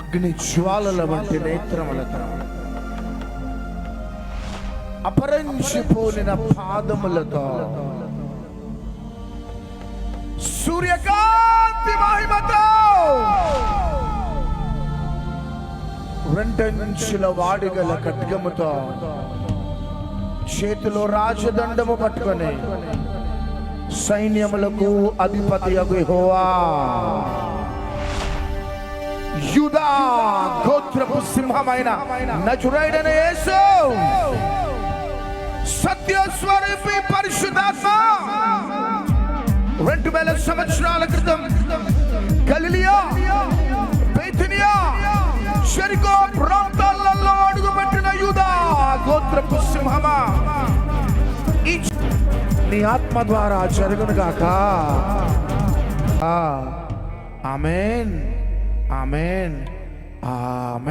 అగ్ని జ్వాలల వంటి నేత్రములతో, అపరంజిపోలిన పాదములతో, సూర్యకాంతి మహిమతో, రెండంచుల వాడిగల ఖడ్గముతో, చేతిలో రాజదండము పట్టుకొని సైన్యములకు అధిపతియగు యెహోవా, యూదా గోత్రపు సింహమైన నజరేయుడైన యేసు, సత్యస్వరూపి పరిశుద్ధాత్మ 2000 సంవత్సరాల క్రితం గలిలియా, బేతనియా, షెరికో ప్రాంతాలలో అడుగుపెట్టిన యూదా గోత్రపు సింహమా, నీ ఆత్మ ద్వారా జరుగును గాక. ఆమేన్, ఆమేన్, ఆమేన్.